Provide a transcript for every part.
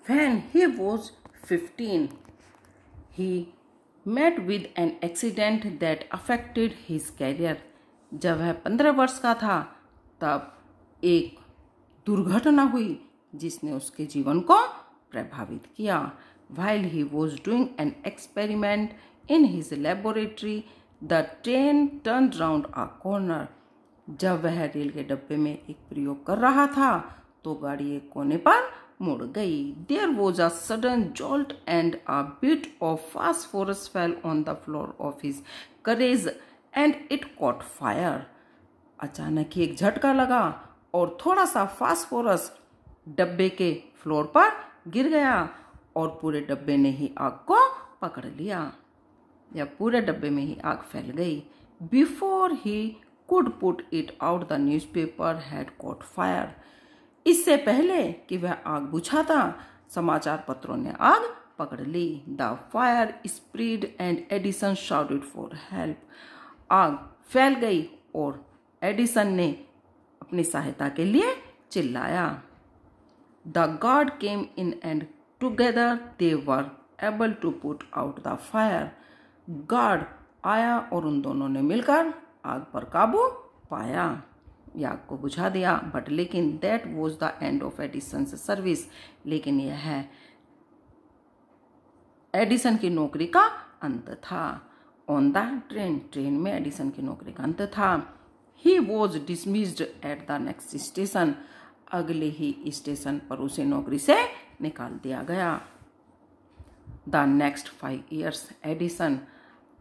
When he was 15, he met with an accident that affected his career. जब वह 15 वर्ष का था तब एक दुर्घटना हुई जिसने उसके जीवन को प्रभावित किया. While he was doing an experiment in his laboratory, the train turned round a corner. जब वह रेल के डब्बे में एक प्रयोग कर रहा था तो गाड़ी एक कोने पर मुड़ गई. There was a sudden jolt and a bit of phosphorus fell on the floor of his carriage and it caught fire. अचानक ही एक झटका लगा और थोड़ा सा फास्फोरस डब्बे के फ्लोर पर गिर गया और पूरे डब्बे ने ही आग को पकड़ लिया या पूरे डब्बे में ही आग फैल गई. Before he could put it out, the newspaper had caught fire. इससे पहले कि वह आग बुझाता समाचार पत्रों ने आग पकड़ ली. The fire spread and Edison shouted for help. आग फैल गई और एडिसन ने अपनी सहायता के लिए चिल्लाया. The guard came in and together they were able to put out the fire. Guard आया और उन दोनों ने मिलकर आग पर काबू पाया या आग को बुझा दिया. बट लेकिन that was the end of Edison service. लेकिन यह है एडिसन की नौकरी का अंत था. ऑन द ट्रेन में एडिसन की नौकरी का अंत था. He was dismissed at the next station. अगले ही स्टेशन पर उसे नौकरी से निकाल दिया गया. The next 5 years Edison.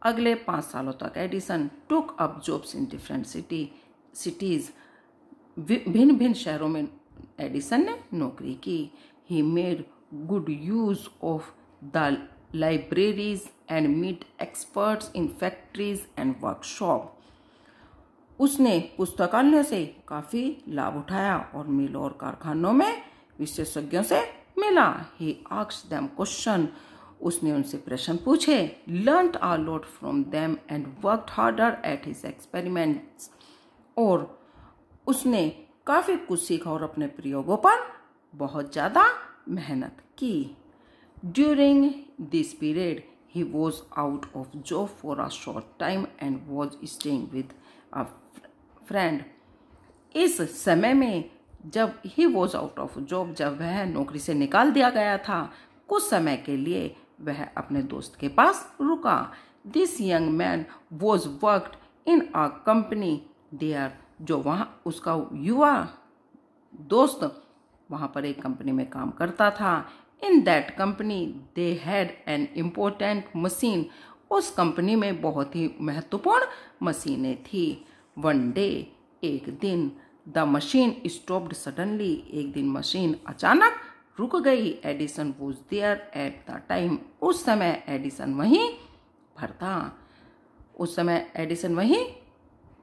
अगले 5 सालों तक Edison took up jobs in different cities. भिन्न भिन्न शहरों में एडिसन ने नौकरी की. He made good use of the libraries and meet experts in factories and workshop. उसने पुस्तकालयों से काफ़ी लाभ उठाया और मिलों और कारखानों में विशेषज्ञों से मिला. He asked them question. उसने उनसे प्रश्न पूछे. Learned a lot from them and worked harder at his experiments. और उसने काफ़ी कुछ सीखा और अपने प्रयोगों पर बहुत ज़्यादा मेहनत की. During this period he was out of job for a short time and was staying with a friend. इस समय में जब he was out of job, जब वह नौकरी से निकाल दिया गया था, कुछ समय के लिए वह अपने दोस्त के पास रुका. This young man was worked in a company there. जो वहाँ उसका युवा दोस्त वहाँ पर एक कंपनी में काम करता था. In that company they had an important machine. उस कंपनी में बहुत ही महत्वपूर्ण मशीनें थी. वन डे, एक दिन, द मशीन स्टॉप्ड सडनली. एक दिन मशीन अचानक रुक गई. Edison was there at the time. उस समय एडिसन वहीं पर था. उस समय एडिसन वहीं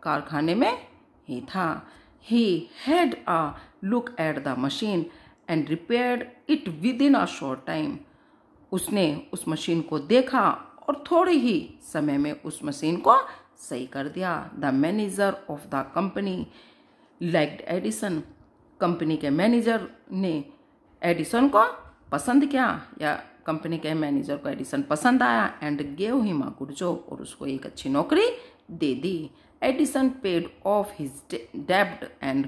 कारखाने में ही था. He had a look at the machine and repaired it with in a short time. उसने उस मशीन को देखा और थोड़े ही समय में उस मशीन को सही कर दिया. The manager of the company liked Edison. Company के मैनेजर ने एडिसन को पसंद किया या कंपनी के मैनेजर को एडिसन पसंद आया. And gave him a good job. और उसको एक अच्छी नौकरी दे दी. एडिसन पेड ऑफ हिज डेब्ट and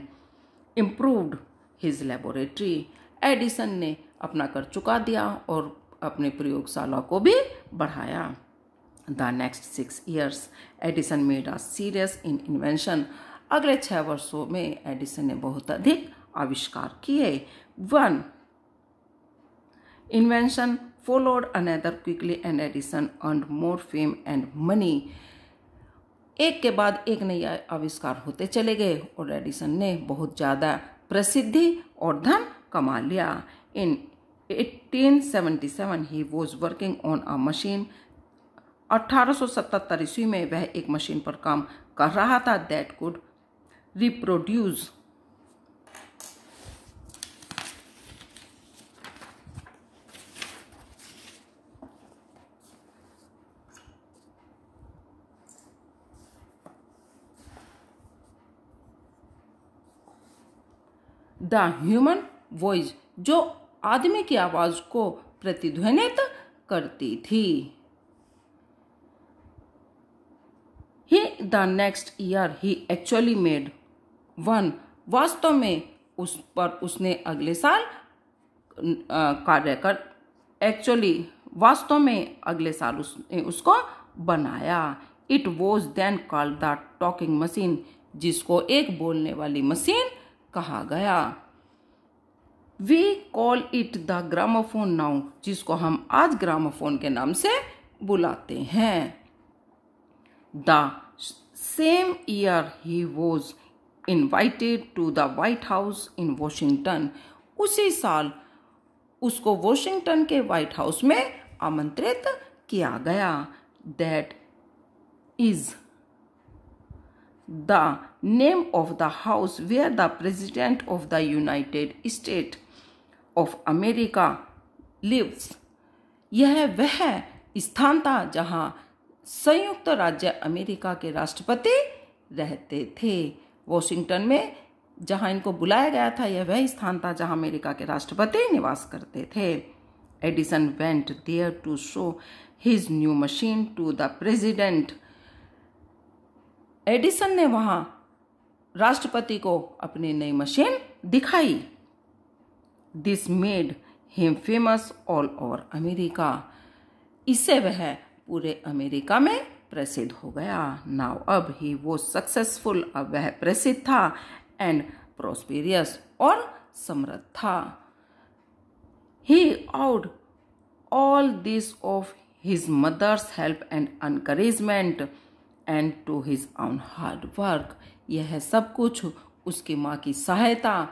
improved his laboratory. Edison ने अपना कर चुका दिया और अपने प्रयोगशाला को भी बढ़ाया. The next 6 years Edison made a serious in invention. अगले 6 वर्षों में एडिसन ने बहुत अधिक आविष्कार किए. One invention followed another quickly and Edison earned more fame and money. एक के बाद एक नए आविष्कार होते चले गए और एडिसन ने बहुत ज़्यादा प्रसिद्धि और धन कमा लिया. इन 1877 he was working on a machine. 1877 ईस्वी में वह एक मशीन पर काम कर रहा था that could reproduce the human voice, जो आदमी की आवाज को प्रतिध्वनित करती थी। The next year he actually made one. वास्तव में उस पर उसने अगले साल कार्य कर वास्तव में अगले साल उसने उसको बनाया। It was then called the talking machine, जिसको एक बोलने वाली मशीन कहा गया। We call it the gramophone now, जिसको हम आज ग्रामोफोन के नाम से बुलाते हैं। The same year he was invited to the White House in Washington. उसी साल उसको वॉशिंगटन के व्हाइट हाउस में आमंत्रित किया गया। That is the name of the house where the president of the United State of America lives. यह वह स्थान था जहां संयुक्त राज्य अमेरिका के राष्ट्रपति रहते थे। वॉशिंगटन में जहां इनको बुलाया गया था, यह वह स्थान था जहां अमेरिका के राष्ट्रपति निवास करते थे। Edison went there to show his new machine to the president. Edison ने वहां राष्ट्रपति को अपनी नई मशीन दिखाई। This made him famous all over America. इससे वह पूरे अमेरिका में प्रसिद्ध हो गया। नाउ अब ही वो सक्सेसफुल, अब वह प्रसिद्ध था, एंड प्रोस्पेरियस और समृद्ध था। He owed all this of his mother's help and encouragement and to his own hard work. यह सब कुछ उसकी माँ की सहायता,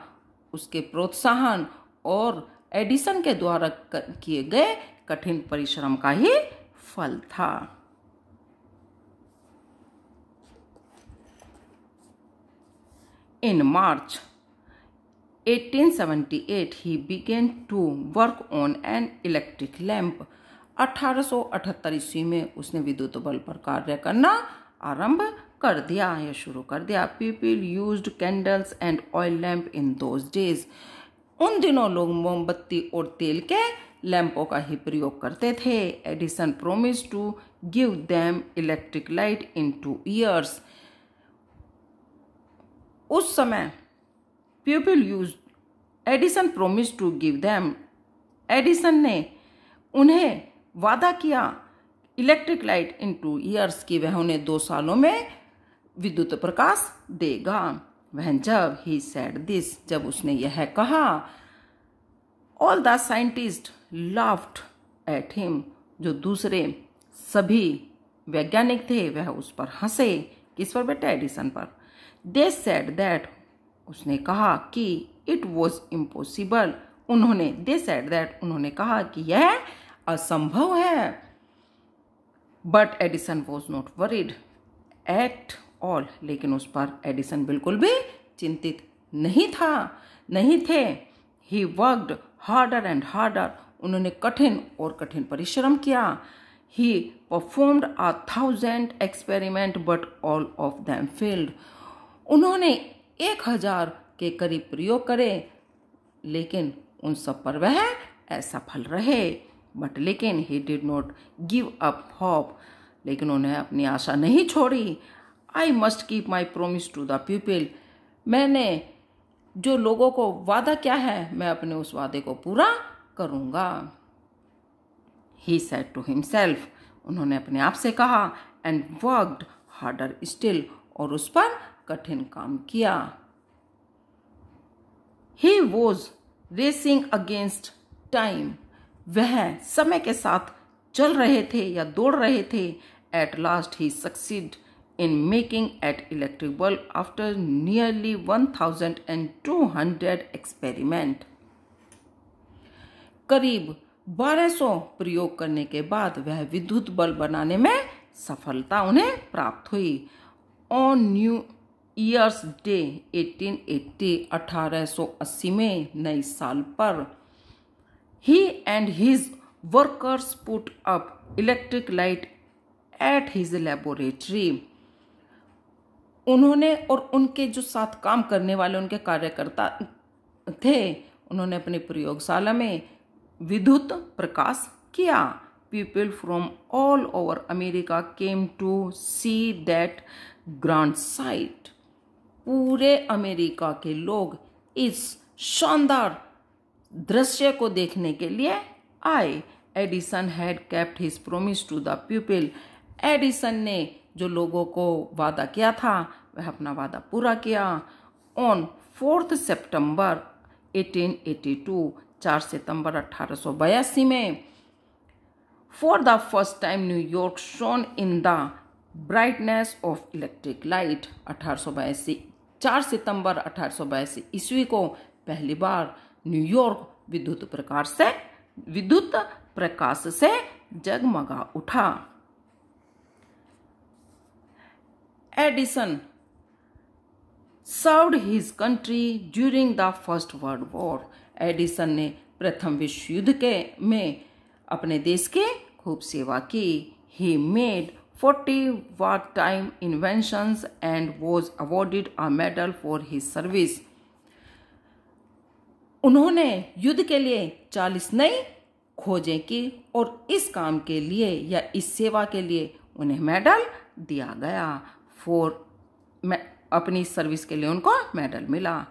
उसके प्रोत्साहन और एडिसन के द्वारा किए गए कठिन परिश्रम का ही फल था। In March 1878, he began to work on an electric lamp. 1878 ईस्वी में उसने विद्युत बल्ब पर कार्य करना आरंभ कर दिया या शुरू कर दिया। People used candles and oil lamp in those days. उन दिनों लोग मोमबत्ती और तेल के लैंपों का ही प्रयोग करते थे। Edison promised to give them electric light in 2 years. उस समय people use Edison promise to give them. Edison ने उन्हें वादा किया इलेक्ट्रिक लाइट इन 2 years की वह उन्हें 2 सालों में विद्युत प्रकाश देगा। वह जब ही सेड दिस, जब उसने यह कहा, all the scientist laughed at him. जो दूसरे सभी वैज्ञानिक थे वह उस पर हंसे। किस पर बेटा? एडिसन पर। They said that, उसने कहा कि it was impossible। they said that, उन्होंने कहा कि यह असंभव है। But Edison was not worried at all। लेकिन उस पर एडिसन बिल्कुल भी चिंतित नहीं थे। He worked harder and harder। उन्होंने कठिन और कठिन परिश्रम किया। He performed 1,000 experiments but all of them failed। उन्होंने 1000 के करीब प्रयोग करे, लेकिन उन सब पर वह असफल रहे। बट लेकिन he did not give up hope. लेकिन उन्हें अपनी आशा नहीं छोड़ी। I must keep my promise to the people. मैंने जो लोगों को वादा किया है, मैं अपने उस वादे को पूरा करूंगा। He said to himself. उन्होंने अपने आप से कहा। And worked harder still. और उस पर कठिन काम किया। He was racing against time. वह समय के साथ चल रहे थे या दौड़ रहे थे। At last he succeed in making eight electric bulb after nearly 1200 experiment. करीब 1200 प्रयोग करने के बाद वह विद्युत बल्ब बनाने में सफलता उन्हें प्राप्त हुई। ऑन न्यू ईयर्स डे 1880 में नए साल पर he and his workers put up electric light at his laboratory. उन्होंने और उनके जो साथ काम करने वाले उनके कार्यकर्ता थे, उन्होंने अपनी प्रयोगशाला में विद्युत प्रकाश किया। People from all over America came to see that grand sight. पूरे अमेरिका के लोग इस शानदार दृश्य को देखने के लिए आए। Edison had kept his promise to the people. Edison ने जो लोगों को वादा किया था वह अपना वादा पूरा किया। ऑन 4 सितंबर 1882, 4 सितंबर 1882 में, for the first time New York shown in the brightness of electric light. 1882 4 सितंबर 1882 ईस्वी को पहली बार न्यूयॉर्क विद्युत प्रकाश से जगमगा उठा। Edison served his country during the first world war. Edison ने प्रथम विश्व युद्ध में अपने देश की खूब सेवा की। He made 40 wartime inventions and was awarded a medal for his service। उन्होंने युद्ध के लिए 40 नई खोजें की और इस काम के लिए या इस सेवा के लिए उन्हें मेडल दिया गया। अपनी सर्विस के लिए उनको मेडल मिला।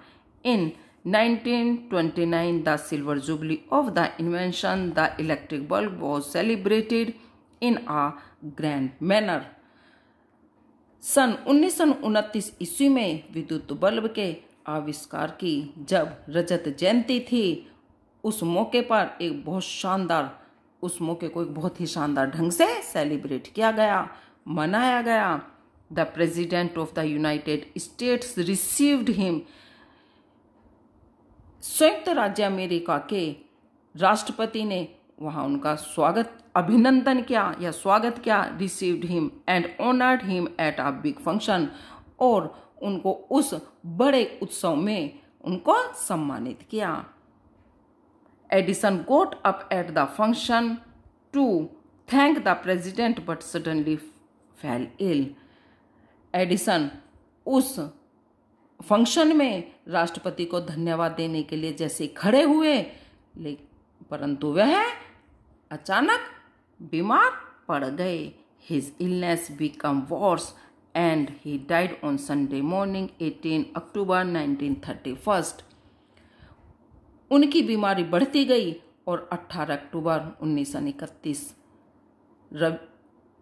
In 1929 the silver jubilee of the invention the electric bulb was celebrated in a grand manner. सन 1929 ईस्वी में विद्युत बल्ब के आविष्कार की जब रजत जयंती थी, उस मौके को एक बहुत ही शानदार ढंग से सेलिब्रेट किया गया, मनाया गया। The president of the United states received him. संयुक्त राज्य अमेरिका के राष्ट्रपति ने वहां उनका अभिनंदन किया या स्वागत किया। Received him and honoured him at a big function. और उनको उस बड़े उत्सव में उनको सम्मानित किया। Edison got up at the function to thank the president but suddenly fell ill. Edison उस फंक्शन में राष्ट्रपति को धन्यवाद देने के लिए जैसे खड़े हुए, परंतु वह अचानक बीमार पड़ गए। His illness become verse and he died on Sunday morning 18 अक्टूबर 1931। उनकी बीमारी बढ़ती गई और 18 अक्टूबर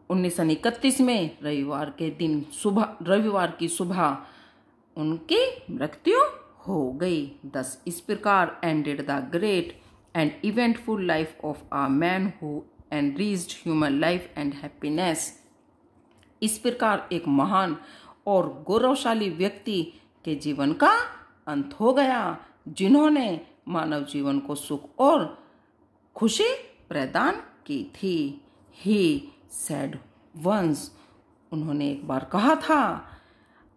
1931 में रविवार की सुबह उनकी मृत्यु हो गई। दस इस प्रकार ended the great and eventful life of a man who enriched human life and happiness. इस प्रकार एक महान और गौरवशाली व्यक्ति के जीवन का अंत हो गया, जिन्होंने मानव जीवन को सुख और खुशी प्रदान की थी। ही सेड वंस, उन्होंने एक बार कहा था,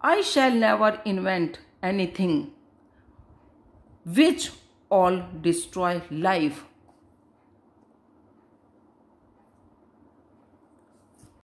I shall never invent anything which all destroy life